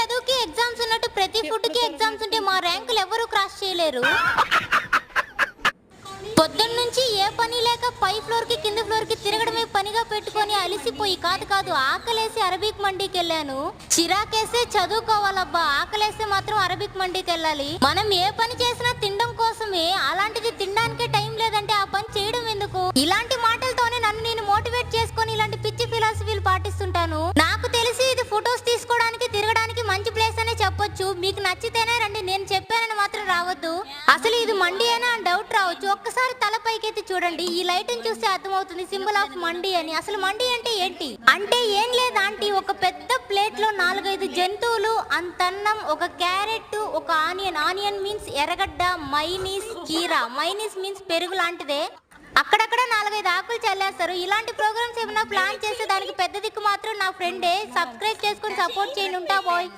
చదువుకి ఎగ్జామ్స్ ఉన్నట్టు ప్రతి ఫుడ్ కి ఎగ్జామ్స్ ఉంటే మా ర్యాంకులు ఎవరు క్రాస్ చేయలేరు. పొద్దున్నుంచి ఏ పని లేక పై ఫ్లోర్ కి కింద ఫ్లోర్ కి తిరగడమే పనిగా పెట్టుకొని అలిసిపోయి కాదు ఆకలేసి అరబిక్ మండీకి వెళ్ళాను. చిరాకేస్తే చదువుకోవాలబ్బా, ఆకలేస్తే మాత్రం అరబిక్ మండీకి వెళ్ళాలి. మనం ఏ పని చేసినా తినడం కోసమే, అలాంటిది తినడానికే టైం లేదంటే ఆ పని చేయడం ఎందుకు? ఇలాంటి మాటలతోనే నన్ను నేను మోటివేట్ చేసుకొని ఇలాంటి పిచ్చి ఫిలాసఫీలు పాటిస్తుంటాను. నాకు తెలిసి ఇది ఫొటోస్ తీసుకోవడానికి తిరగడానికి మంచి ప్లేస్ అనే చెప్పొచ్చు. మీకు నచ్చితేనే రండి, నేను చెప్పానని మాత్రం రావద్దు. అసలు ఇది మండి అయినా అని డౌట్ రావచ్చు. ఒక్కసారి తల పైకెత్తి చూడండి, ఈ లైట్ ని చూస్తే అర్థమవుతుంది సింబల్ ఆఫ్ మండి అని. అసలు మండి అంటే ఏంటి అంటే ఏం లేదు ఆంటీ, ఒక పెద్ద ప్లేట్ లో 4-5 జంతువులు, అంతన్నం, ఒక క్యారెట్, ఒక ఆనియన్ మీన్స్ ఎర్రగడ్డ, మైనీస్ కీరా, మైనీస్ మీన్స్ పెరుగు లాంటిదే. అక్కడక్కడ 4-5 ఆకులు చల్లేస్తారు. ఇలాంటి ప్రోగ్రామ్స్ ఏమైనా ప్లాన్ చేస్తే దానికి పెద్ద దిక్కు మాత్రం నా ఫ్రెండే. సబ్స్క్రైబ్ చేసుకుని సపోర్ట్ చేయండి. ఉంటా బాయ్.